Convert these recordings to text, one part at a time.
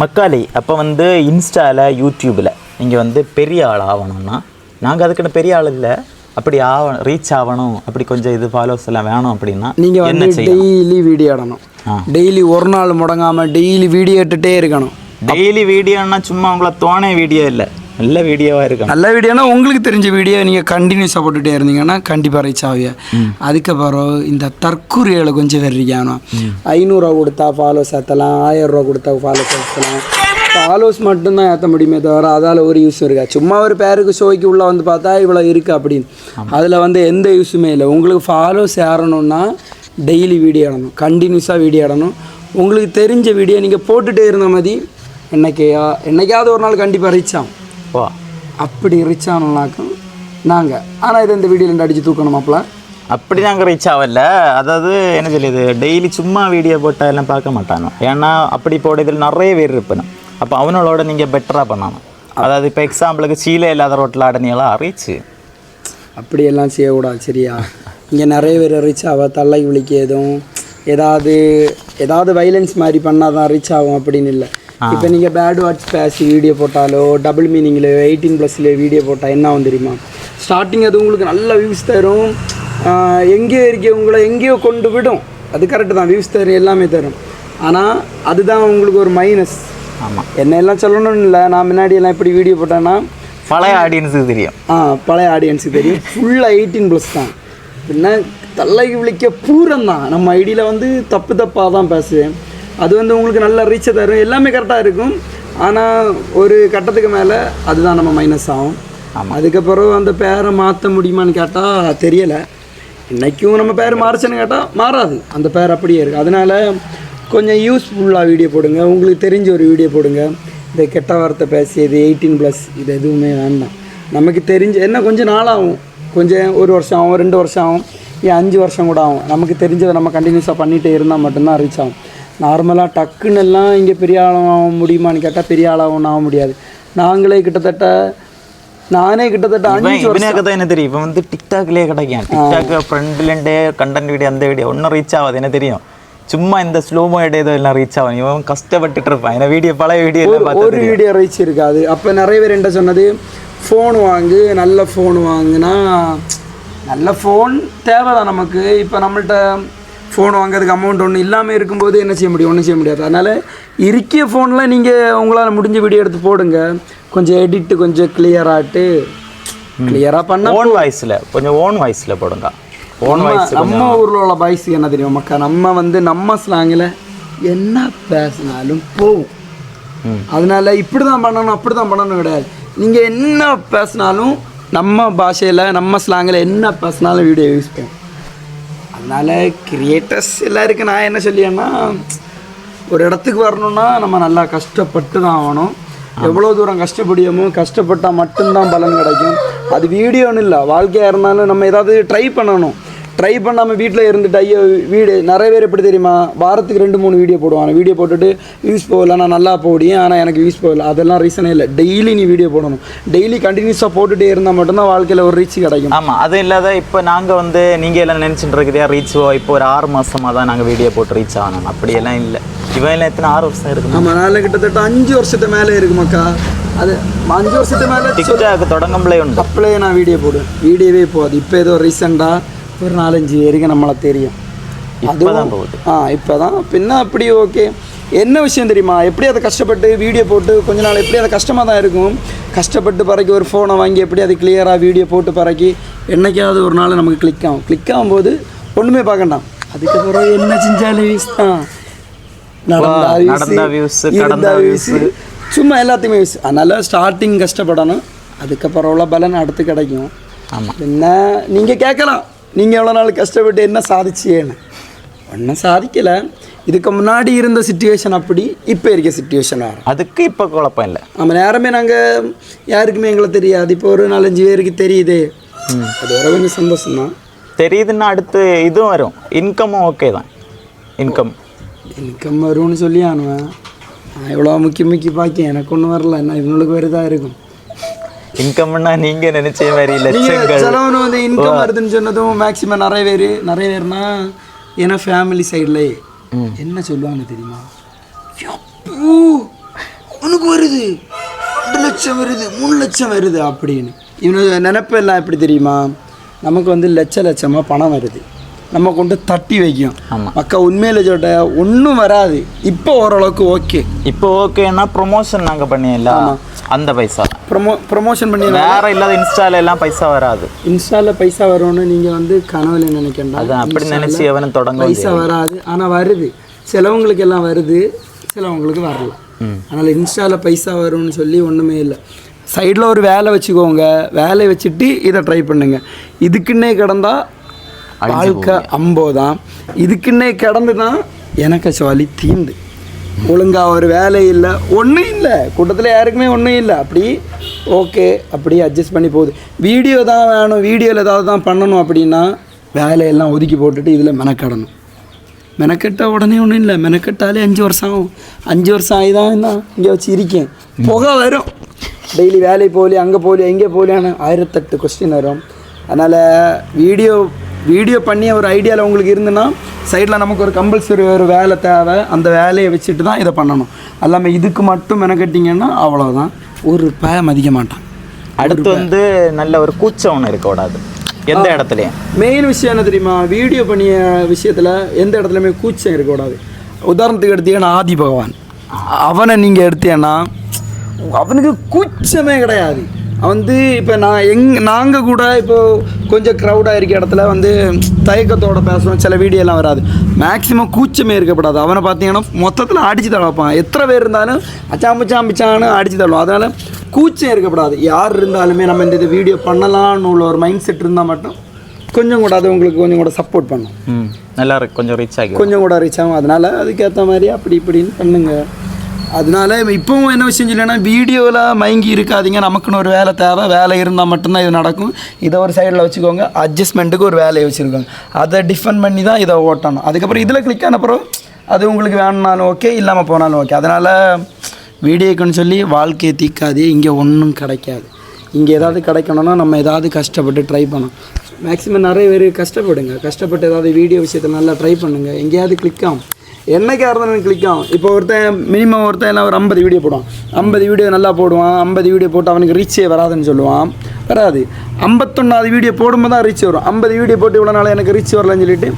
மக்காலி அப்போ வந்து இன்ஸ்டாவில் யூடியூப்பில் நீங்கள் வந்து பெரிய ஆள் ஆகணும்னா நாங்கள் அதுக்குன்னு பெரிய ஆள் இல்லை அப்படி ரீச் ஆகணும் அப்படி கொஞ்சம் இது ஃபாலோவர்ஸ் எல்லாம் வேணும் அப்படின்னா நீங்கள் வந்து டெய்லி வீடியோ இடணும். டெய்லி ஒரு நாள் முடங்காமல் டெய்லி வீடியோ இட்டுட்டே இருக்கணும். டெய்லி வீடியோன்னா சும்மா உங்களை தோணே வீடியோ இல்லை, நல்ல வீடியோவாக இருக்கும். நல்ல வீடியோனா உங்களுக்கு தெரிஞ்ச வீடியோ நீங்கள் கண்டினியூஸாக போட்டுகிட்டே இருந்தீங்கன்னா கண்டிப்பாக ரீச் ஆகுங்க. அதுக்கப்புறம் இந்த தற்கூரிகளை கொஞ்சம் வெறிக்கணும். 500 கொடுத்தா ஃபாலோஸ் ஏற்றலாம், 1000 கொடுத்தா ஃபாலோஸ் ஏற்றலாம். ஃபாலோஸ் மட்டும்தான் ஏற்ற முடியுமே தவிர அதால் ஒரு யூஸ் இருக்கா. சும்மா ஒரு பேருக்கு ஷோய்க்கு உள்ளே வந்து பார்த்தா இவ்வளோ இருக்குது அப்படின்னு அதில் வந்து எந்த யூஸுமே இல்லை. உங்களுக்கு ஃபாலோஸ் ஏறணும்னா டெய்லி வீடியோ இடணும், கண்டினியூஸாக வீடியோ இடணும். உங்களுக்கு தெரிஞ்ச வீடியோ நீங்கள் போட்டுகிட்டே இருந்த மாதிரி என்னைக்காவது ஒரு நாள் கண்டிப்பாக ரீச் ஆகும். அப்படி ரீச் ஆகணும்னாக்கும் நாங்கள் ஆனால் இதை இந்த வீடியோவில் அடித்து தூக்கணுமாப்ல அப்படி நாங்கள் ரீச் ஆகல. அதாவது என்ன சொல்லியது டெய்லி சும்மா வீடியோ போட்டால் எல்லாம் பார்க்க மாட்டானோ. ஏன்னா அப்படி போடுறதில் நிறைய பேர் இருப்பணும். அப்போ அவனோட நீங்கள் பெட்டராக பண்ணணும். அதாவது இப்போ எக்ஸாம்பிளுக்கு சீலை இல்லாத ரோட்டில் ஆடனியெல்லாம் ரீச்சு அப்படியெல்லாம் செய்யக்கூடாது சரியா. இங்கே நிறைய பேர் ரீச் ஆக தள்ளை விழிக்க எதுவும் ஏதாவது வைலன்ஸ் மாதிரி பண்ணால் தான் ரீச் ஆகும் அப்படின்னு இல்லை. இப்போ நீங்கள் பேட் வாட்ச் பேசி வீடியோ போட்டாலோ டபுள் மீனிங்கில் 18+ வீடியோ போட்டால் என்ன ஆகும் தெரியுமா? ஸ்டார்டிங் அது உங்களுக்கு நல்ல வியூஸ் தரும், எங்கேயோ இருக்க உங்களை எங்கேயோ கொண்டு விடும். அது கரெக்டு தான், வியூஸ் தரும் எல்லாமே தரும். ஆனால் அதுதான் உங்களுக்கு ஒரு மைனஸ். ஆமாம், என்ன எல்லாம் சொல்லணும்னு இல்லை. நான் முன்னாடியெல்லாம் இப்படி வீடியோ போட்டேன்னா பழைய ஆடியன்ஸுக்கு தெரியும். பழைய ஆடியன்ஸுக்கு தெரியும். ஃபுல்லாக 18+ தான். பின்ன தள்ளைக்கு விழிக்க பூரம் தான். நம்ம ஐடியில் வந்து தப்பாக தான் பேசுவேன். அது வந்து உங்களுக்கு நல்ல ரீச்சை தரும், எல்லாமே கரெக்டாக இருக்கும். ஆனால் ஒரு கட்டத்துக்கு மேலே அதுதான் நம்ம மைனஸ் ஆகும். அதுக்கப்புறம் அந்த பேரை மாற்ற முடியுமான்னு கேட்டால் தெரியலை. இன்றைக்கும் நம்ம பேர் மாறுச்சுன்னு கேட்டால் மாறாது, அந்த பேர் அப்படியே இருக்குது. அதனால் கொஞ்சம் யூஸ்ஃபுல்லாக வீடியோ போடுங்க, உங்களுக்கு தெரிஞ்ச ஒரு வீடியோ போடுங்க. இந்த கெட்ட வார்த்தை பேசியது 18+ இது எதுவுமே வேண்டாம். நமக்கு தெரிஞ்ச என்ன கொஞ்சம் நாளாகும், கொஞ்சம் 1 வருஷம் ஆகும், 2 வருஷம் ஆகும், 5 வருஷம் கூட ஆகும். நமக்கு தெரிஞ்சதை நம்ம கண்டினியூஸாக பண்ணிகிட்டே இருந்தால் மட்டும்தான் ரீச் ஆகும். நார்மலாக டக்குன்னு எல்லாம் இங்கே பெரிய ஆளாக முடியுமான்னு கேட்டால் பெரிய ஆளாகவும் ஆக முடியாது. நானே கிட்டத்தட்ட 5 வருஷம் என்ன தெரியும். இப்போ வந்து டிக்டாக்லேயே கிடைக்கும். டிக்டாக் ஃப்ரெண்ட்லேண்டே கண்டென்ட் வீடியோ அந்த வீடியோ ஒன்றும் ரீச் ஆகாது. என்ன தெரியும், சும்மா இந்த ஸ்லோமோ ஏதோ எல்லாம் ரீச் ஆகும். இவன் கஷ்டப்பட்டுட்டு இருப்பான். ஏன்னா வீடியோ பழைய வீடியோ ஒரு வீடியோ ரீச் இருக்காது. அப்போ நிறைய பேர் என்ன சொன்னது, ஃபோன் வாங்கு, நல்ல ஃபோன் வாங்குனா நல்ல ஃபோன் தேவை தான் நமக்கு. இப்போ நம்மள்கிட்ட ஃபோன் வாங்கிறதுக்கு அமௌண்ட் ஒன்று இல்லாமல் இருக்கும்போது என்ன செய்ய முடியும், ஒன்றும் செய்ய முடியாது. அதனால் இருக்கிய ஃபோனில் நீங்கள் உங்களால் முடிஞ்ச வீடியோ எடுத்து போடுங்க. கொஞ்சம் எடிட்டு கொஞ்சம் கிளியராக பண்ண ஓன் வாய்ஸில் போடுங்க. நம்ம ஊரில் உள்ள பாய்ஸ் என்ன தெரியும் மக்கா, நம்ம வந்து நம்ம ஸ்லாங்கில் என்ன பேசினாலும் போகும். அதனால இப்படி தான் பண்ணணும் அப்படி தான் பண்ணணும் கிடையாது. நீங்கள் என்ன பேசினாலும் நம்ம பாஷையில் நம்ம ஸ்லாங்கில் என்ன பேசினாலும் வீடியோ யூஸ் பண்ணும். அதனால் கிரியேட்டர்ஸ் எல்லாருக்கும் நான் என்ன சொல்லியேன்னா, ஒரு இடத்துக்கு வரணுன்னா நம்ம நல்லா கஷ்டப்பட்டு தான் ஆகணும். எவ்வளோ தூரம் கஷ்டப்படியோமோ கஷ்டப்பட்டால் மட்டும்தான் பலன் கிடைக்கும். அது வீடியோன்னு இல்லை, வாழ்க்கையாக இருந்தாலும் நம்ம ஏதாவது ட்ரை பண்ணணும். ட்ரை பண்ணாமல் வீட்டில் இருந்துட்டு ஐயோ வீடு நிறைய பேர் எப்படி தெரியுமா, வாரத்துக்கு 2-3 வீடியோ போடுவாங்க. வீடியோ போட்டுட்டு வியூஸ் போகல, நான் நல்லா போடியும் ஆனால் எனக்கு வியூஸ் போகல, அதெல்லாம் ரீசனே இல்லை. டெய்லி நீ வீடியோ போடணும். டெய்லி கண்டினியூஸாக போட்டுகிட்டே இருந்தால் மட்டும்தான் வாழ்க்கையில் ஒரு ரீச் கிடைக்கும். ஆமாம், அது இல்லாத இப்போ நாங்கள் வந்து நீங்கள் எல்லாம் நினச்சிட்டு இருக்குதே ரீச் இப்போ ஒரு 6 மாதமாக தான் நாங்கள் வீடியோ போட்டு ரீச் ஆகணும். அப்படியெல்லாம் இல்லை. இவன் எல்லாம் எத்தனை 6 வருஷம் இருக்குது. ஆமாம், நாளில் கிட்டத்தட்ட 5 வருஷத்து மேலே இருக்குமாக்கா. அது 5 வருஷத்து மேலே டிக்டாக் தொடங்கம்லே உண்டு. அப்பளே நான் வீடியோ போடுவேன், வீடியோவே போகாது. இப்போ ஏதோ ரீசெண்டாக ஒரு 4-5 பேருக்கு நம்மளை தெரியும். அதுதான் போகுது. இப்போ தான் பின்ன அப்படி ஓகே. என்ன விஷயம் தெரியுமா, எப்படி அதை கஷ்டப்பட்டு வீடியோ போட்டு கொஞ்ச நாள் எப்படி அதை கஷ்டமாக தான் இருக்கும். கஷ்டப்பட்டு பிறகு ஒரு ஃபோனை வாங்கி எப்படி அது கிளியராக வீடியோ போட்டு பிறகு என்னைக்காவது ஒரு நாள் நமக்கு கிளிக் ஆகும்போது ஒன்றுமே பார்க்கண்டாம். அதுக்கப்புறம் என்ன செஞ்சாலும் வியூஸ் தான், நடந்த வியூஸ், சும்மா எல்லாத்தையுமே வியூஸ். அதனால் ஸ்டார்டிங் கஷ்டப்படணும், அதுக்கப்புறம் உள்ள பலன் அடுத்து கிடைக்கும். ஆமாம், என்ன நீங்கள் கேட்கலாம், நீங்கள் எவ்வளோ நாள் கஷ்டப்பட்டு என்ன சாதிச்சேன்னு. ஒன்றும் சாதிக்கலை. இதுக்கு முன்னாடி இருந்த சிச்சுவேஷன் அப்படி, இப்போ இருக்க சிச்சுவேஷன் வேறு. அதுக்கு இப்போ குழப்பம் இல்லை. நம்ம நேரமே நாங்கள் யாருக்குமே எங்களை தெரியாது. இப்போ ஒரு 4-5 பேருக்கு தெரியுது, அது வர கொஞ்சம் சந்தோஷம்தான். தெரியுதுன்னா அடுத்து இதுவும் வரும், இன்கமும் ஓகே தான். இன்கம் வரும்னு சொல்லி ஆனுவேன். நான் எவ்வளோ முக்கி பார்க்க எனக்கு ஒன்றும் வரல, என்ன இவங்களுக்கு வருதான் இருக்கும். இன்கம்னா நீங்கள் நினைச்ச மாதிரி லட்சங்கள் செலவுன்னு வந்து இன்கம் வருதுன்னு சொன்னதும் மேக்ஸிமம் நிறைய பேர்னா ஏன்னா ஃபேமிலி சைடில் என்ன சொல்லுவாங்க தெரியுமா, எனக்கு வருது 2 லட்சம் வருது 3 லட்சம் வருது அப்படின்னு. இவனு நினைப்பெல்லாம் எப்படி தெரியுமா, நமக்கு வந்து லட்சமாக பணம் வருது, நம்ம கொண்டு தட்டி வைக்கும். மக்கா உண்மையில் சொல்லிட்ட ஒன்றும் வராது. இப்போ ஓரளவுக்கு ஓகே, இப்போ ஓகேன்னா ப்ரொமோஷன் நாங்கள் பண்ணிடல, அந்த பைசா ப்ரொமோஷன் பண்ணி வேற இல்லாத இன்ஸ்டால எல்லாம் பைசா வராது. இன்ஸ்டாவில் பைசா வரும்னு நீங்கள் வந்து கனவுல நினைக்கணும். அது அப்படி நினச்சி எவனும் தொடங்க பைசா வராது. ஆனால் வருது, சிலவங்களுக்கு எல்லாம் வருது, சிலவங்களுக்கு வரல. அதனால் இன்ஸ்டாவில் பைசா வரும்னு சொல்லி ஒன்றுமே இல்லை. சைடில் ஒரு வேலை வச்சுக்கோங்க, வேலையை வச்சுட்டு இதை ட்ரை பண்ணுங்க. இதுக்குன்னே கிடந்தா வாழ்க்கை அம்போதான், இதுக்குன்னே கிடந்து தான் எனக்கு வலி தீந்து. ஒழுங்காக ஒரு வேலை இல்லை, ஒன்றும் இல்லை, கூட்டத்தில் யாருக்குமே ஒன்றும் இல்லை. அப்படி ஓகே, அப்படி அட்ஜஸ்ட் பண்ணி போகுது. வீடியோ தான் வேணும், வீடியோவில் ஏதாவது தான் பண்ணணும் அப்படின்னா வேலையெல்லாம் ஒதுக்கி போட்டுட்டு இதில் மெனக்கடணும். மெனக்கெட்ட உடனே ஒன்றும் இல்லை, மெனக்கெட்டாலே 5 வருஷம் ஆகும். 5 வருஷம் ஆகி தான் என்ன இங்கே வச்சு இருக்கேன். புகை வரும், டெய்லி வேலை போகலையே, அங்கே போகலையே, எங்கே போகலையான்னு 1008 கொஸ்டின் வரும். அதனால் வீடியோ பண்ணி ஒரு ஐடியாவில் உங்களுக்கு இருந்துன்னா சைடில் நமக்கு ஒரு கம்பல்சரி ஒரு வேலை தேவை, அந்த வேலையை வச்சுட்டு தான் இதை பண்ணணும். அல்லாமல் இதுக்கு மட்டும் மெனக்கட்டிங்கன்னா அவ்வளோதான், ஒரு பய மதிக்க மாட்டான். அடுத்து வந்து நல்ல ஒரு கூச்சம் ஒன்று இருக்கக்கூடாது எந்த இடத்துலையும். மெயின் விஷயம் என்ன தெரியுமா, வீடியோ பண்ணிய விஷயத்தில் எந்த இடத்துலையுமே கூச்சம் இருக்கக்கூடாது. உதாரணத்துக்கு எடுத்தீங்கன்னா ஆதி பகவான், அவனை நீங்கள் எடுத்தீங்கன்னா அவனுக்கு கூச்சமே கிடையாது. வந்து இப்போ நாங்கள் கூட இப்போது கொஞ்சம் க்ரௌடாக இருக்க இடத்துல வந்து தயக்கத்தோடு பேசுகிறோம், சில வீடியோலாம் வராது. மேக்ஸிமம் கூச்சமே இருக்கப்படாது. அவனை பார்த்தீங்கன்னா மொத்தத்தில் அடித்து தள்ளப்பான். எத்தனை பேர் இருந்தாலும் அச்சாம்பிச்சான்னு அடித்து தள்ளுவோம். அதனால் கூச்சம் இருக்கப்படாது. யார் இருந்தாலுமே நம்ம இந்த வீடியோ பண்ணலான்னு உள்ள ஒரு மைண்ட் செட் இருந்தால் மட்டும் கொஞ்சம் கூட அது உங்களுக்கு கொஞ்சம் கூட சப்போர்ட் பண்ணும். நல்லா இருக்கு, கொஞ்சம் ரீச் ஆகும், கொஞ்சம் கூட ரீச் ஆகும். அதனால் அதுக்கேற்ற மாதிரி அப்படி இப்படின்னு பண்ணுங்க. அதனால இப்போவும் என்ன விஷயம் இல்லைன்னா, வீடியோவில் மயங்கி இருக்காதீங்க. நமக்குன்னு ஒரு வேலை தேவை, வேலை இருந்தால் மட்டும்தான் இது நடக்கும். இதை ஒரு சைடில் வச்சுக்கோங்க, அட்ஜஸ்ட்மெண்ட்டுக்கு ஒரு வேலையை வச்சுருக்கோங்க, அதை டிஃபெண்ட் பண்ணி தான் இதை ஓட்டணும். அதுக்கப்புறம் இதில் கிளிக் ஆன அப்புறம் அது உங்களுக்கு வேணுனாலும் ஓகே, இல்லாமல் போனாலும் ஓகே. அதனால் வீடியோக்குன்னு சொல்லி வாழ்க்கையை தீக்காதே, இங்கே ஒன்றும் கிடைக்காது. இங்கே ஏதாவது கிடைக்கணும்னா நம்ம ஏதாவது கஷ்டப்பட்டு ட்ரை பண்ணணும். மேக்ஸிமம் நிறைய பேர் கஷ்டப்பட்டு ஏதாவது வீடியோ விஷயத்தில் நல்லா ட்ரை பண்ணுங்கள், எங்கேயாவது கிளிக் ஆகும். என்னைக்காக இருந்தாலும் கிளிக் ஆகும். இப்போ மினிமம் ஒருத்தன் எல்லாம் ஒரு 50 வீடியோ போடுவான், 50 வீடியோ நல்லா போடுவான். 50 வீடியோ போட்டு அவனுக்கு ரீச்சே வராதுன்னு சொல்லுவான், வராது. 51வது வீடியோ போடும்போது தான் ரீச் வரும். 50 வீடியோ போட்டு இவ்வளோ நாள் எனக்கு ரீச் வரலன்னு சொல்லிட்டு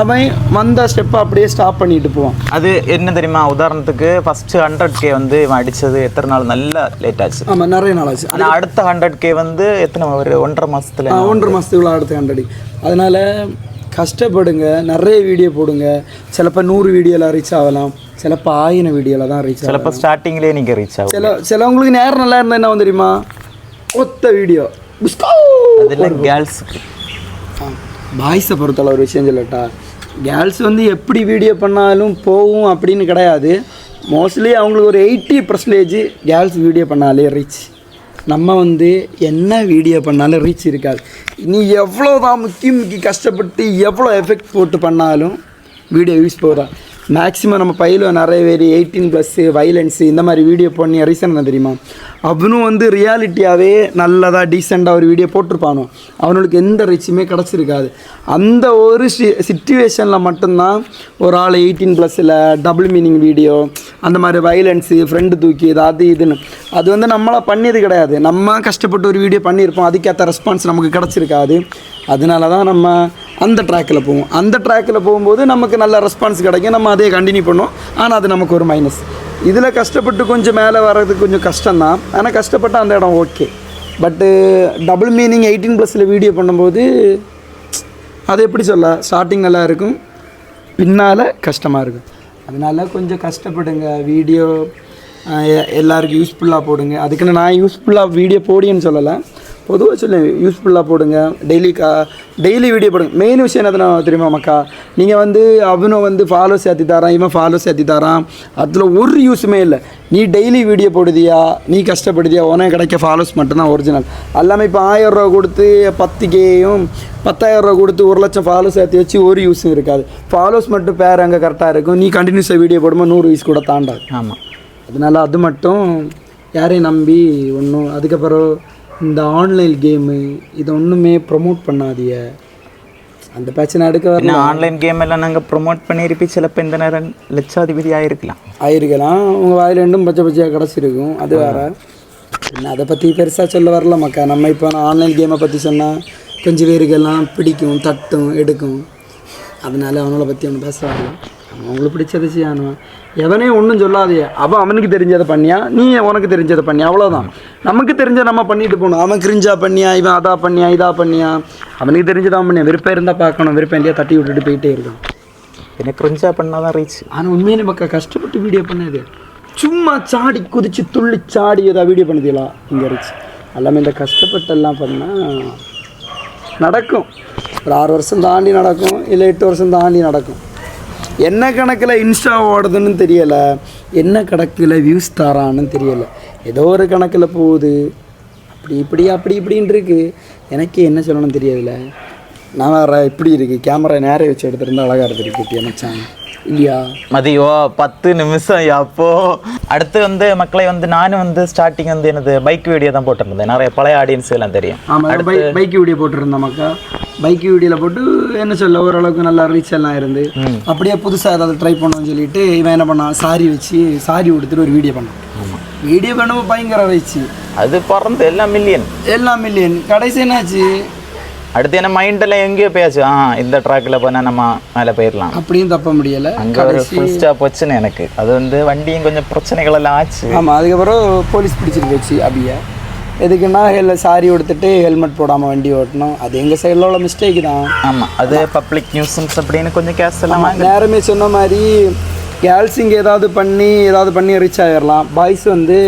அவன் வந்த ஸ்டெப்பை அப்படியே ஸ்டாப் பண்ணிட்டு போவான். அது என்ன தெரியுமா, உதாரணத்துக்கு ஃபஸ்ட்டு 100K வந்து இவன் அடித்தது எத்தனை நாள் நல்லா லேட் ஆச்சு. ஆமாம், நிறைய நாள் ஆச்சு. ஆனால் அடுத்த 100K வந்து எத்தனை ஒரு 1.5 மாதத்துல 1.5 மாதத்துக்குள்ள அடுத்த 100. அதனால் கஷ்டப்படுங்க, நிறைய வீடியோ போடுங்க. சிலப்போ 100 வீடியோவில் ரீச் ஆகலாம், சிலப்போ 1000 வீடியோவில் தான் ரீச் ஆகும். சிலப்போ ஸ்டார்டிங்லேயே நீங்கள் ரீச் ஆகும். சிலவங்களுக்கு நேரம் நல்லா இருந்தால் என்ன தெரியுமா, ஒத்த வீடியோ அதெல்லாம் கேர்ள்ஸுக்கு. பாய்ஸை பொறுத்தளவு ஒரு விஷயம் சொல்லட்டா, கேர்ள்ஸ் வந்து எப்படி வீடியோ பண்ணாலும் போகும் அப்படின்னு கிடையாது. மோஸ்ட்லி அவங்களுக்கு ஒரு 80% கேர்ள்ஸ் வீடியோ பண்ணாலே ரீச். நம்ம வந்து என்ன வீடியோ பண்ணாலும் ரீச் இருக்காது. நீ எவ்வளோ தான் முக்கி கஷ்டப்பட்டு எவ்வளோ எஃபெக்ட் போட்டு பண்ணாலும் வீடியோ யூஸ் போகிறா. மேக்ஸிமம் நம்ம பையில நிறைய பேர் 18+ வைலன்ஸு இந்த மாதிரி வீடியோ பண்ணி ரீசன் என்ன தெரியுமா, அவனும் வந்து ரியாலிட்டியாகவே நல்லதாக டீசெண்டாக ஒரு வீடியோ போட்டிருப்பானோ, அவனுக்கு எந்த ரீச்சுமே கிடச்சிருக்காது. அந்த ஒரு சிச்சுவேஷனில் மட்டும்தான் ஒரு ஆள் 18+ல் டபுள் மீனிங் வீடியோ, அந்த மாதிரி வைலன்ஸு, ஃப்ரெண்டு தூக்கி அது இதுன்னு, அது வந்து நம்மளாக பண்ணியது கிடையாது. நம்ம கஷ்டப்பட்டு ஒரு வீடியோ பண்ணியிருப்போம், அதுக்கேற்ற ரெஸ்பான்ஸ் நமக்கு கிடச்சிருக்காது. அதனால தான் நம்ம அந்த ட்ராக்கில் போவோம். அந்த ட்ராக்கில் போகும்போது நமக்கு நல்ல ரெஸ்பான்ஸ் கிடைக்கும், நம்ம அதே கண்டினியூ பண்ணுவோம். ஆனால் அது நமக்கு ஒரு மைனஸ். இதில் கஷ்டப்பட்டு கொஞ்சம் மேலே வர்றதுக்கு கொஞ்சம் கஷ்டம்தான், ஆனால் கஷ்டப்பட்டு அந்த இடம் ஓகே. பட்டு டபுள் மீனிங் 18+ல் வீடியோ பண்ணும்போது அது எப்படி சொல்ல, ஸ்டார்டிங் நல்லா இருக்கும், பின்னால் கஷ்டமாக இருக்கும். அதனால் கொஞ்சம் கஷ்டப்படுங்க. வீடியோ எல்லாருக்கும் யூஸ்ஃபுல்லாக போடுங்க. அதுக்குன்னு நான் யூஸ்ஃபுல்லாக வீடியோ போடின்னு சொல்லலை, பொதுவாக சொல்லுங்கள், யூஸ்ஃபுல்லாக போடுங்க. டெய்லி வீடியோ போடுங்க. மெயின் விஷயம் என்ன தெரியுமா மக்கா, நீங்கள் வந்து அவனும் வந்து ஃபாலோ சேர்த்தி தரான், இவன் ஃபாலோ சேர்த்தி தரான், அதில் ஒரு யூஸுமே இல்லை. நீ டெய்லி வீடியோ போடுதியா, நீ கஷ்டப்படுதியா, உனக்கு கிடைக்க ஃபாலோஸ் மட்டும்தான் ஒரிஜினல். எல்லாமே இப்போ 1000 ரூபா கொடுத்து 10Kயும் 10,000 ரூபா கொடுத்து 1 லட்சம் ஃபாலோஸ் சேர்த்து வச்சு ஒரு யூஸும் இருக்காது. ஃபாலோஸ் மட்டும் பேர் அங்கே கரெக்டாக இருக்கும். நீ கண்டினியூஸாக வீடியோ போடும்போது 100 வியூஸ் கூட தாண்டாது. ஆமாம், அதனால் அது மட்டும் யாரையும் நம்பி ஒன்றும். அதுக்கப்புறம் இந்த ஆன்லைன் கேமு இதை ஒன்றுமே ப்ரொமோட் பண்ணாதீங்க. அந்த பிரச்சனை எடுக்க வரல. ஆன்லைன் கேம் எல்லாம் நாங்கள் ப்ரொமோட் பண்ணியிருப்பி சிலப்போ இந்த நேரம் லட்சாதிபதி ஆயிருக்கலாம். உங்கள் வாயில் ரெண்டும் பச்சை பச்சையாக கிடச்சிருக்கும், அது வேற. என்ன அதை பற்றி பெருசாக சொல்ல வரல மக்கா. நம்ம இப்போ ஆன்லைன் கேமை பற்றி சொன்னால் கொஞ்சம் பேருக்கெல்லாம் பிடிக்கும், தட்டும், எடுக்கும். அதனால அவங்கள பற்றி ஒன்று பேச வரல. அவங்களுக்கு பிடிச்சதை செய்யணும். எவனே ஒன்றும் சொல்லாதே. அவனுக்கு தெரிஞ்சதை பண்ணியா, நீ உனக்கு தெரிஞ்சதை பண்ணியா, அவ்வளோதான். நமக்கு தெரிஞ்ச நம்ம பண்ணிட்டு போகணும். அவன் கிரிஞ்சா பண்ணியா, இவன் அதா பண்ணியா, இதா பண்ணியா, அவனுக்கு தெரிஞ்சதான் பண்ணியா. விருப்பம் இருந்தால் பார்க்கணும், விருப்பம் இல்லையா தட்டி விட்டுட்டு போயிட்டே இருக்கணும். எனக்கு கிரிஞ்சா பண்ணால் தான் ரீச். ஆனால் உண்மையிலே மக்கா கஷ்டப்பட்டு வீடியோ பண்ணது. சும்மா சாடி குதிச்சு துள்ளி சாடி ஏதாவது வீடியோ பண்ணுதீங்களா இங்கே ரீச். எல்லாமே இந்த கஷ்டப்பட்டெல்லாம் பண்ணால் நடக்கும். ஒரு 6 வருஷம் தாண்டி நடக்கும், இல்லை 8 வருஷம் தாண்டி நடக்கும். என்ன கணக்கில் இன்ஸ்டா ஓடுதுன்னு தெரியலை, என்ன கணக்கில் வியூஸ் தரான்னு தெரியலை. ஏதோ ஒரு கணக்கில் போகுது. அப்படி இப்படின்னு இருக்குது. எனக்கே என்ன சொல்லணும்னு தெரியல. நான் வேறு இப்படி இருக்குது, கேமரா நேரே வச்சு எடுத்துருந்தா அழகாக இருந்திருக்கு நினச்சாங்க இல்லையா. மதியோ 10 நிமிஷம். அப்போ அடுத்து வந்து மக்களை வந்து நானும் வந்து ஸ்டார்டிங் வந்து எனது பைக் வீடியோ தான் போட்டிருந்தேன். நிறைய பழைய ஆடியன்ஸ் எல்லாம் தெரியும். ஆமாம், பைக் வீடியோ போட்டிருந்தேன் மக்கா. பைக் வீடியோவில் போட்டு என்ன சொல்ல ஓரளவுக்கு நல்லா ரீச் எல்லாம் இருந்து அப்படியே புதுசாக ஏதாவது ட்ரை பண்ணோன்னு சொல்லிட்டு இவன் என்ன பண்ணான், சாரி கொடுத்துட்டு ஒரு வீடியோ பண்ணான். வீடியோ பண்ணும்போது பயங்கர ரீச். அது பறந்து எல்லாம் மில்லியன். கடைசி என்னாச்சு, அடுத்து என்ன மைண்டெல்லாம் எங்கேயோ பேச்சு. இந்த ட்ராக்கில் போனால் நம்ம மேலே போயிடலாம் அப்படியும் தப்ப முடியலை. அங்கே ஒரு ஃபுல் ஸ்டாப் வச்சுன்னு எனக்கு அது வந்து வண்டியும் கொஞ்சம் பிரச்சனைகள் எல்லாம் ஆச்சு. ஆமாம், அதுக்கப்புறம் போலீஸ் பிடிச்சிட்டு போச்சு அபியை. எதுக்குன்னா சாரி கொடுத்துட்டு ஹெல்மெட் போடாமல் வண்டி ஓட்டணும். அது எங்கள் சைடில் உள்ள மிஸ்டேக் தான். ஆமாம், அது பப்ளிக் நியூசன்ஸ் அப்படின்னு கொஞ்சம் கேஸ் எல்லாம் நேரமே சொன்ன மாதிரி கேர்ள்ஸ் இங்கே ஏதாவது பண்ணி ரீச் ஆகிடலாம். பாய்ஸ் வந்து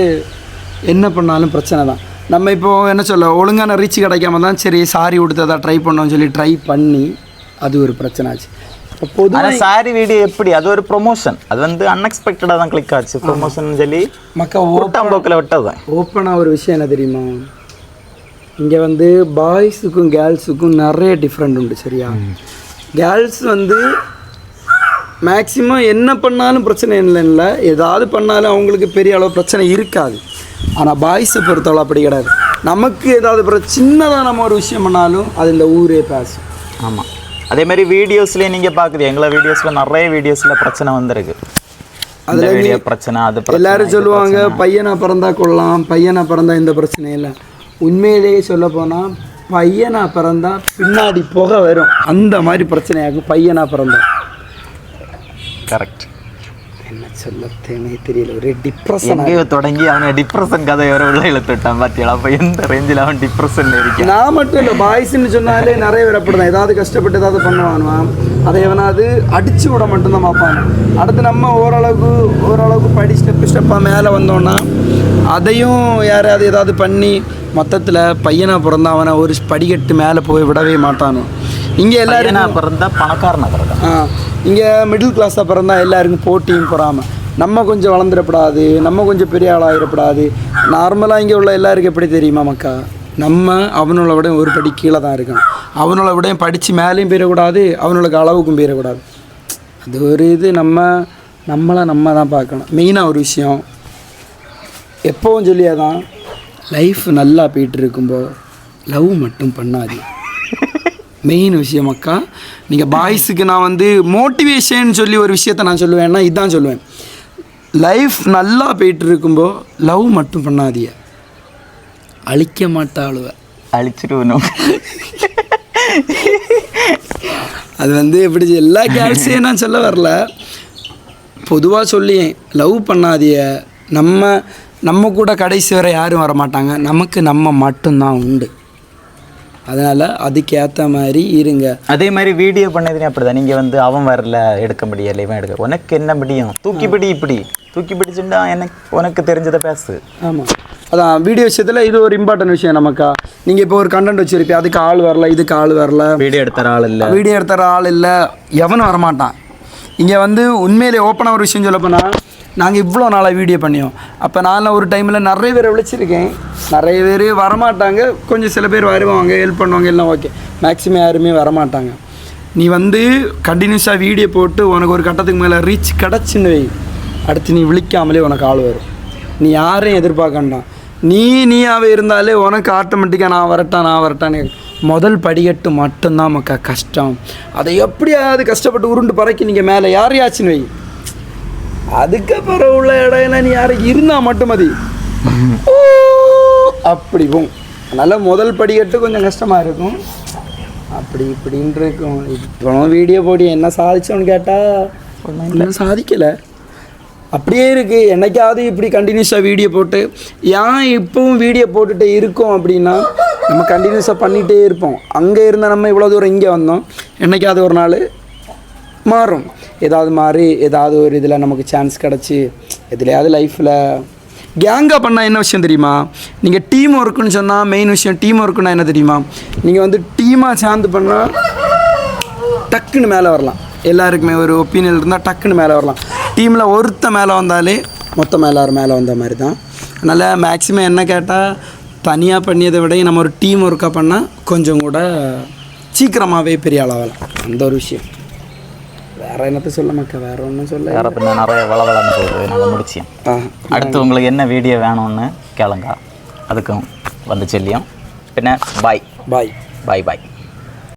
என்ன பண்ணாலும் பிரச்சனை தான். நம்ம இப்போது என்ன சொல்ல ஒழுங்கான ரீச் கிடைக்காம தான் சரி சாரி கொடுத்ததா ட்ரை பண்ணோம்னு சொல்லி ட்ரை பண்ணி அது ஒரு பிரச்சனை ஆச்சு. பொதுவாக சாரி வீடியோ எப்படி அது ஒரு ப்ரொமோஷன், அது வந்து அன்எக்ஸ்பெக்டடாக தான் கிளிக் ஆச்சு. ப்ரொமோஷன் சொல்லி மக்கா ஓட்டாம்போக்கில் விட்டது தான். ஓப்பனாக ஒரு விஷயம் என்ன தெரியுமா, இங்கே வந்து பாய்ஸுக்கும் கேர்ள்ஸுக்கும் நிறைய டிஃப்ரெண்ட் உண்டு சரியா. கேர்ள்ஸ் வந்து மேக்ஸிமம் என்ன பண்ணாலும் பிரச்சனை இல்லைல்ல, ஏதாவது பண்ணாலும் அவங்களுக்கு பெரிய அளவு பிரச்சனை இருக்காது. ஆனால் பாய்ஸை பொறுத்தவரை அப்படி கிடையாது. நமக்கு ஏதாவது சின்னதாக நம்ம ஒரு விஷயம் பண்ணாலும் அது இந்த ஊரே பேசும். ஆமாம், அதே மாதிரி வீடியோஸ்லேயே நீங்கள் பார்க்குது எங்களை வீடியோஸில் நிறைய வீடியோஸில் பிரச்சனை வந்திருக்கு. அதில் பிரச்சனை அது எல்லோரும் சொல்லுவாங்க பையனை பிறந்தா கொள்ளலாம், பையனை பிறந்தா இந்த பிரச்சனை இல்லை. உண்மையிலேயே சொல்ல போனால் பையனா பிறந்தா பின்னாடி புகை வரும், அந்த மாதிரி பிரச்சனையாகும் பையனா பிறந்தா. கரெக்ட். என்ன சொல்லத்தேனே தெரியல, ஒரு டிப்ரெஷன் தொடங்கி அவனை டிப்ரெஷன் கதை வர உள்ள இழுத்துட்டான் பார்த்தியா. அப்போ எந்த ரேஞ்சில் அவன் டிப்ரெஷன் இருக்கு. நான் மட்டும் இல்லை, பாய்ஸ்ன்னு சொன்னாலே நிறைய பேர் அப்படிதான். ஏதாவது கஷ்டப்பட்டு ஏதாவது பண்ணுவானுவான், அதை எவனாவது அடிச்சு விட மட்டும்தான் பார்ப்பான். அடுத்து நம்ம ஓரளவுக்கு படி ஸ்டெப்பாக மேலே வந்தோன்னா அதையும் யாராவது ஏதாவது பண்ணி மொத்தத்தில் பையனாக பிறந்தா அவனை ஒரு படிக்கட்டு மேலே போய் விடவே மாட்டானோ. இங்கே எல்லாரும் பிறந்தா பணக்காரனாக பிறந்தான். இங்கே மிடில் கிளாஸாக பிறந்தா எல்லாருக்கும் போட்டியும் போகாமல் நம்ம கொஞ்சம் வளர்ந்துடப்படாது, நம்ம கொஞ்சம் பெரிய ஆளாகிடப்படாது. நார்மலாக இங்கே உள்ள எல்லாருக்கும் எப்படி தெரியுமா மக்கா, நம்ம அவனோட விட ஒரு படி கீழே தான் இருக்கணும். அவனோட விட படித்து மேலேயும் போயிடக்கூடாது, அவனோட அளவுக்கும் போயிடக்கூடாது. அது ஒரு இது நம்மளை நம்ம தான் பார்க்கணும். மெயினாக ஒரு விஷயம் எப்போவும் சொல்லியாதான், லைஃப் நல்லா போயிட்டு இருக்கும்போது லவ் மட்டும் பண்ணாது. மெயின் விஷயம் அக்கா. நீங்கள் பாய்ஸுக்கு நான் வந்து மோட்டிவேஷன் சொல்லி ஒரு விஷயத்த நான் சொல்லுவேன்னா இதுதான் சொல்லுவேன், லைஃப் நல்லா போயிட்டு இருக்கும்போது லவ் மட்டும் பண்ணாதீங்க, அழிக்க மாட்டாளுவ, அழிச்சிடுவோம். அது வந்து எப்படி எல்லா கேர்ள்ஸையும் நான் சொல்ல வரல, பொதுவாக சொல்லியேன் லவ் பண்ணாதீங்க. நம்ம கூட கடைசி வரை யாரும் வரமாட்டாங்க, நமக்கு நம்ம மட்டும்தான் உண்டு. அதனால் அதுக்கேற்ற மாதிரி இருங்க. அதே மாதிரி வீடியோ பண்ணதுனே அப்படிதான். நீங்கள் வந்து அவன் வரல எடுக்க முடியலை, இவன் எடுக்க, உனக்கு என்ன முடியும், தூக்கி பிடிச்சுட்டா உனக்கு தெரிஞ்சதை பேசு. ஆமாம், அதான் வீடியோ விஷயத்தில் இது ஒரு இம்பார்ட்டன்ட் விஷயம் நமக்கா. நீங்கள் இப்போ ஒரு கண்டென்ட் வச்சுருப்பீங்க, அதுக்கு ஆள் வரல, இதுக்கு ஆள் வரல, வீடியோ எடுத்துற ஆள் இல்லை, எவனும் வரமாட்டான். இங்கே வந்து உண்மையிலே ஓப்பனாக ஒரு விஷயம் சொல்லப்போனால், நாங்கள் இவ்வளோ நாளாக வீடியோ பண்ணியோம். அப்போ நான் ஒரு டைமில் நிறைய பேரை விழிச்சிருக்கேன், நிறைய பேர் வரமாட்டாங்க, கொஞ்சம் சில பேர் வருவாங்க, ஹெல்ப் பண்ணுவாங்க, எல்லாம் ஓகே. மேக்ஸிமம் யாருமே வரமாட்டாங்க. நீ வந்து கண்டினியூஸாக வீடியோ போட்டு உனக்கு ஒரு கட்டத்துக்கு மேலே ரீச் கிடச்சின்னு வை, அடுத்து நீ விழிக்காமலே உனக்கு ஆள் வரும். நீ யாரையும் எதிர்பார்க்கண்டான், நீயாவே இருந்தாலே உனக்கு ஆட்டோமேட்டிக்காக நான் வரட்டான்னு முதல் படிக்கட்டு மட்டும்தான் மக்கா கஷ்டம். அதை எப்படியாவது கஷ்டப்பட்டு உருண்டு பறக்கி நீங்கள் மேலே யாரையாச்சுன்னு வை, அதுக்கப்புறம் உள்ள இடம் நீ யாரும் இருந்தால் மட்டும் மதி அப்படி போகும். அதனால் முதல் படிக்கட்டு கொஞ்சம் கஷ்டமாக இருக்கும். அப்படி இப்படின்னு இருக்கும். இப்போ வீடியோ போடி என்ன சாதிச்சோன்னு கேட்டால் ஒன்றும் சாதிக்கலை, அப்படியே இருக்குது. என்னைக்காவது இப்படி கண்டினியூஸாக வீடியோ போட்டு ஏன் இப்போவும் வீடியோ போட்டுகிட்டே இருக்கோம் அப்படின்னா, நம்ம கண்டினியூஸாக பண்ணிகிட்டே இருப்போம். அங்கே இருந்தால் நம்ம இவ்வளோ தூரம் இங்கே வந்தோம், என்னைக்காவது ஒரு நாள் மாறும். ஏதாவது மாறி ஏதாவது ஒரு இதில் நமக்கு சான்ஸ் கிடச்சி எதுலையாவது லைஃப்பில் கேங்காக பண்ணால் என்ன விஷயம் தெரியுமா? நீங்கள் டீம் ஒர்க்குன்னு சொன்னால் மெயின் விஷயம் டீம் ஒர்க்குன்னா என்ன தெரியுமா? நீங்கள் வந்து டீமாக சேர்ந்து பண்ணால் டக்குன்னு மேலே வரலாம். எல்லாருக்குமே ஒரு ஒப்பீனியன் இருந்தால் டக்குன்னு மேலே வரலாம். டீமில் ஒருத்த மேலே வந்தாலே மொத்தம் எல்லாரும் மேலே வந்த மாதிரி தான். அதனால் மேக்ஸிமம் என்ன கேட்டால் தனியாக பண்ணியதை விட நம்ம ஒரு டீம் ஒர்க்காக பண்ணால் கொஞ்சம் கூட சீக்கிரமாகவே பெரிய ஆளாகலாம். அந்த ஒரு விஷயம். வேறு என்னத்தை சொல்ல மக்கா, வேறு ஒன்றும் சொல்ல. வேறு பின்ன நிறைய வளவளன்னு போகுது. நாங்கள் முடிச்சோம். அடுத்து உங்களுக்கு என்ன வீடியோ வேணும்னு கேளுங்க, அதுக்கும் வந்து சொல்லியும். பின்ன பாய் பாய் பாய் பாய்.